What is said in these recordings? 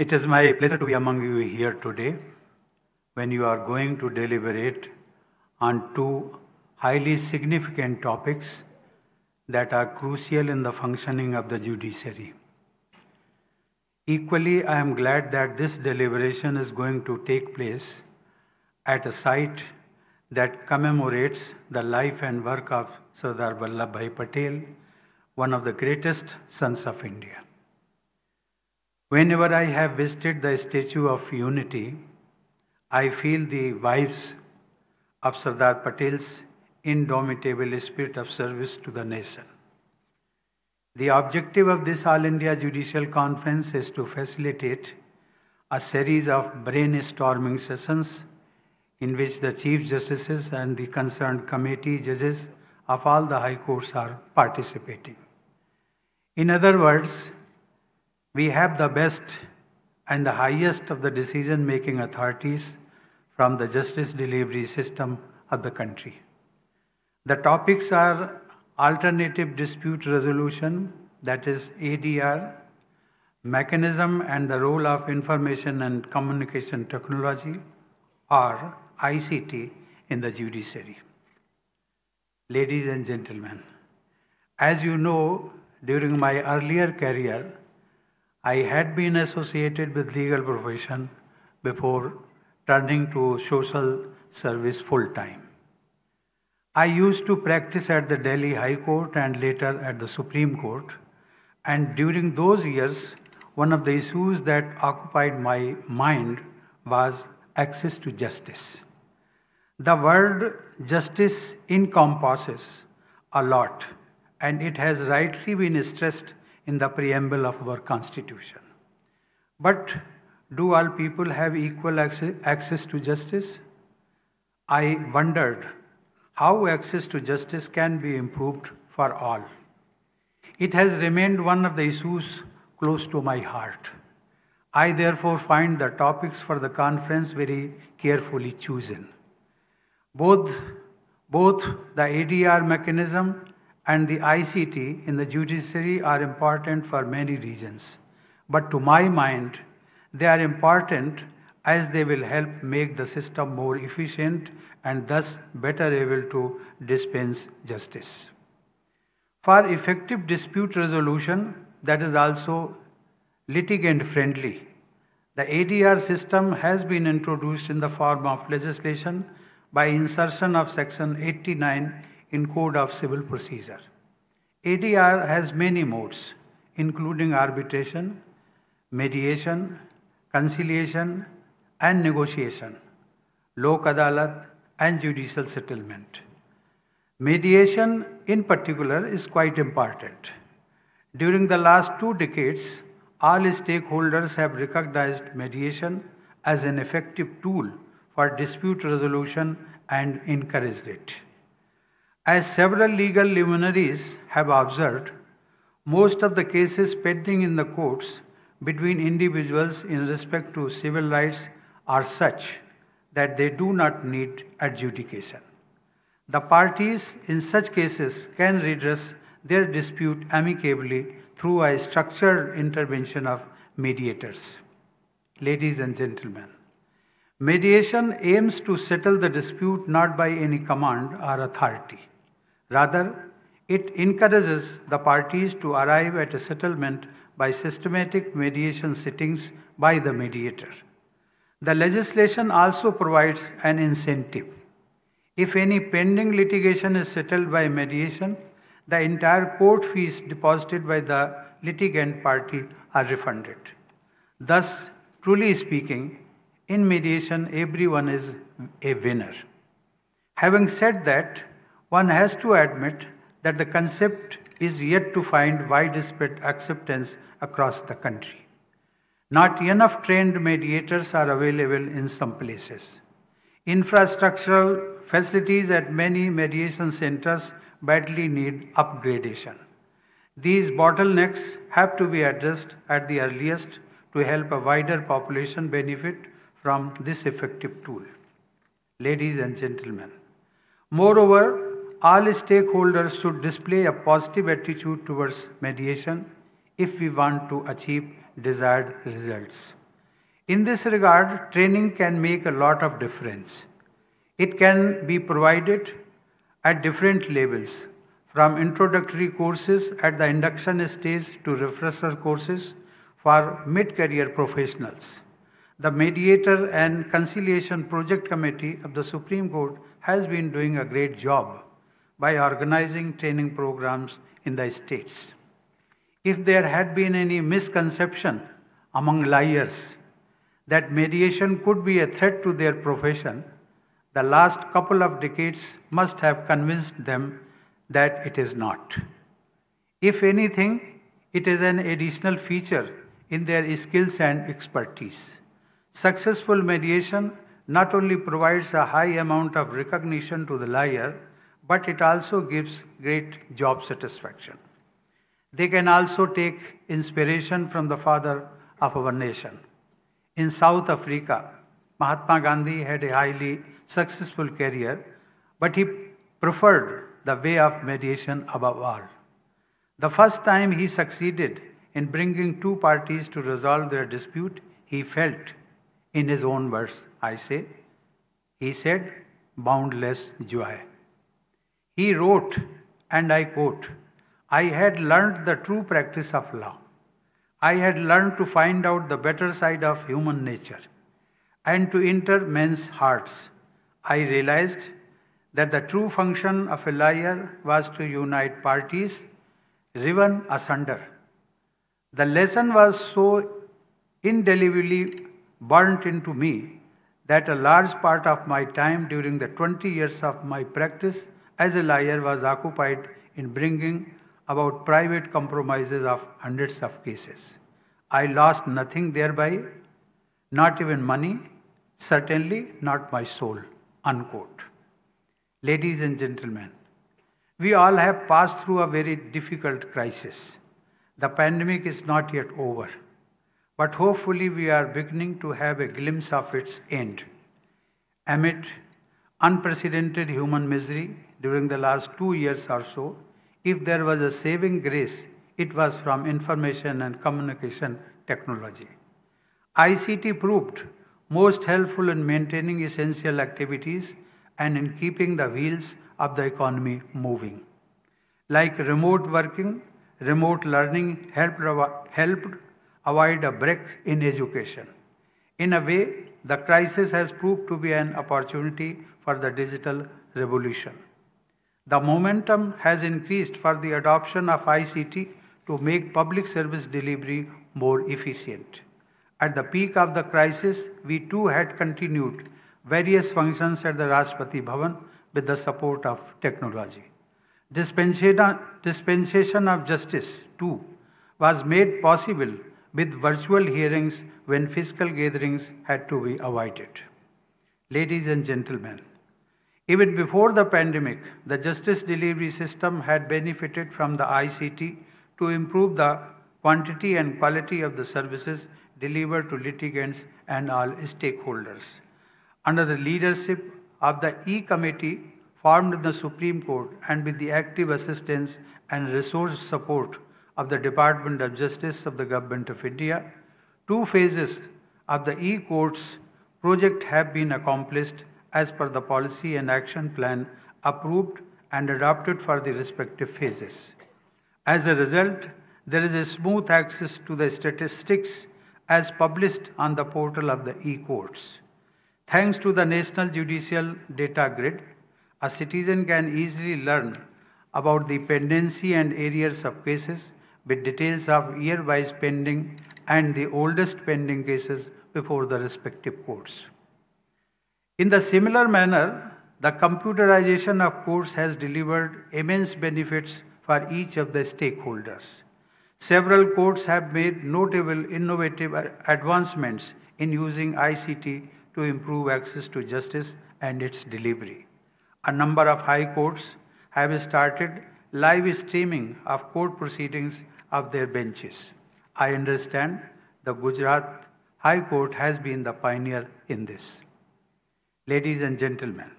It is my pleasure to be among you here today when you are going to deliberate on two highly significant topics that are crucial in the functioning of the judiciary. Equally, I am glad that this deliberation is going to take place at a site that commemorates the life and work of Sardar Vallabhbhai Patel, one of the greatest sons of India. Whenever I have visited the Statue of Unity, I feel the vibes of Sardar Patel's indomitable spirit of service to the nation. The objective of this All India Judicial Conference is to facilitate a series of brainstorming sessions in which the Chief Justices and the concerned committee judges of all the High Courts are participating. In other words, we have the best and the highest of the decision-making authorities from the justice delivery system of the country. The topics are alternative dispute resolution, that is ADR, mechanism and the role of information and communication technology, or ICT, in the judiciary. Ladies and gentlemen, as you know, during my earlier career, I had been associated with legal profession before turning to social service full-time. I used to practice at the Delhi High Court and later at the Supreme Court, and during those years, one of the issues that occupied my mind was access to justice. The word justice encompasses a lot, and it has rightly been stressed in the preamble of our Constitution. But do all people have equal access to justice? I wondered how access to justice can be improved for all. It has remained one of the issues close to my heart. I therefore find the topics for the conference very carefully chosen. Both the ADR mechanism and the ICT in the judiciary are important for many reasons. But to my mind, they are important as they will help make the system more efficient and thus better able to dispense justice. For effective dispute resolution that is also litigant friendly, the ADR system has been introduced in the form of legislation by insertion of section 89 in Code of Civil Procedure. ADR has many modes, including arbitration, mediation, conciliation, and negotiation, lok adalat, and judicial settlement. Mediation, in particular, is quite important. During the last 2 decades, all stakeholders have recognized mediation as an effective tool for dispute resolution and encouraged it. As several legal luminaries have observed, most of the cases pending in the courts between individuals in respect to civil rights are such that they do not need adjudication. The parties in such cases can redress their dispute amicably through a structured intervention of mediators. Ladies and gentlemen, mediation aims to settle the dispute not by any command or authority. Rather, it encourages the parties to arrive at a settlement by systematic mediation sittings by the mediator. The legislation also provides an incentive. If any pending litigation is settled by mediation, the entire court fees deposited by the litigant party are refunded. Thus, truly speaking, in mediation, everyone is a winner. Having said that, one has to admit that the concept is yet to find widespread acceptance across the country. Not enough trained mediators are available in some places. Infrastructural facilities at many mediation centers badly need upgradation. These bottlenecks have to be addressed at the earliest to help a wider population benefit from this effective tool. Ladies and gentlemen, moreover, all stakeholders should display a positive attitude towards mediation if we want to achieve desired results. In this regard, training can make a lot of difference. It can be provided at different levels, from introductory courses at the induction stage to refresher courses for mid-career professionals. The Mediator and Conciliation Project Committee of the Supreme Court has been doing a great job by organizing training programs in the states. If there had been any misconception among lawyers that mediation could be a threat to their profession, the last couple of decades must have convinced them that it is not. If anything, it is an additional feature in their skills and expertise. Successful mediation not only provides a high amount of recognition to the lawyer, but it also gives great job satisfaction. They can also take inspiration from the father of our nation. In South Africa, Mahatma Gandhi had a highly successful career, but he preferred the way of mediation above all. The first time he succeeded in bringing two parties to resolve their dispute, he felt, in his own words, he said, boundless joy. He wrote, and I quote, I had learned the true practice of law. I had learned to find out the better side of human nature and to enter men's hearts. I realized that the true function of a lawyer was to unite parties riven asunder. The lesson was so indelibly burnt into me that a large part of my time during the 20 years of my practice as a lawyer was occupied in bringing about private compromises of hundreds of cases. I lost nothing thereby, not even money, certainly not my soul. Unquote. Ladies and gentlemen, we all have passed through a very difficult crisis. The pandemic is not yet over, but hopefully we are beginning to have a glimpse of its end. Amid unprecedented human misery during the last 2 years or so, if there was a saving grace, it was from information and communication technology. ICT proved most helpful in maintaining essential activities and in keeping the wheels of the economy moving. Like remote working, remote learning helped avoid a break in education. In a way, the crisis has proved to be an opportunity for the digital revolution. The momentum has increased for the adoption of ICT to make public service delivery more efficient. At the peak of the crisis, we too had continued various functions at the Rashtrapati Bhavan with the support of technology. Dispensation of justice too was made possible with virtual hearings when physical gatherings had to be avoided. Ladies and gentlemen, even before the pandemic, the justice delivery system had benefited from the ICT to improve the quantity and quality of the services delivered to litigants and all stakeholders. Under the leadership of the E-Committee formed in the Supreme Court and with the active assistance and resource support of the Department of Justice of the Government of India, 2 phases of the E-Courts project have been accomplished as per the policy and action plan approved and adopted for the respective phases. As a result, there is a smooth access to the statistics as published on the portal of the E-Courts. Thanks to the National Judicial Data Grid, a citizen can easily learn about the pendency and arrears of cases with details of year-wise pending and the oldest pending cases before the respective courts. In the similar manner, the computerization of courts has delivered immense benefits for each of the stakeholders. Several courts have made notable innovative advancements in using ICT to improve access to justice and its delivery. A number of high courts have started live streaming of court proceedings of their benches. I understand the Gujarat High Court has been the pioneer in this. Ladies and gentlemen,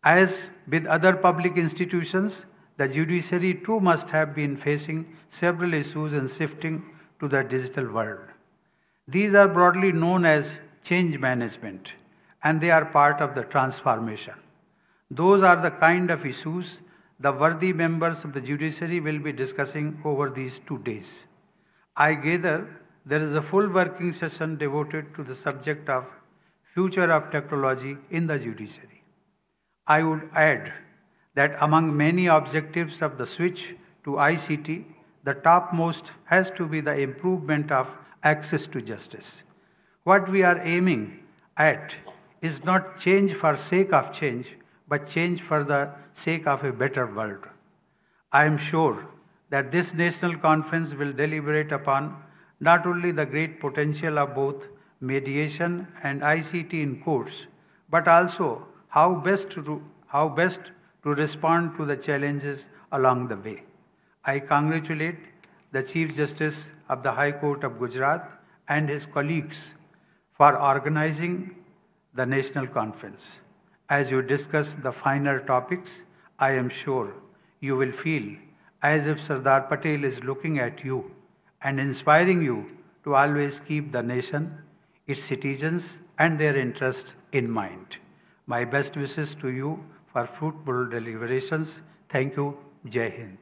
as with other public institutions, the judiciary too must have been facing several issues in shifting to the digital world. These are broadly known as change management, and they are part of the transformation. Those are the kind of issues the worthy members of the judiciary will be discussing over these 2 days. I gather there is a full working session devoted to the subject of future of technology in the judiciary. I would add that among many objectives of the switch to ICT, the topmost has to be the improvement of access to justice. What we are aiming at is not change for sake of change, but change for the sake of a better world. I am sure that this national conference will deliberate upon not only the great potential of both mediation and ICT in courts, but also how best to respond to the challenges along the way. I congratulate the Chief Justice of the High Court of Gujarat and his colleagues for organizing the national conference. As you discuss the finer topics, I am sure you will feel as if Sardar Patel is looking at you and inspiring you to always keep the nation, its citizens, and their interests in mind. My best wishes to you for fruitful deliberations. Thank you. Jai Hind.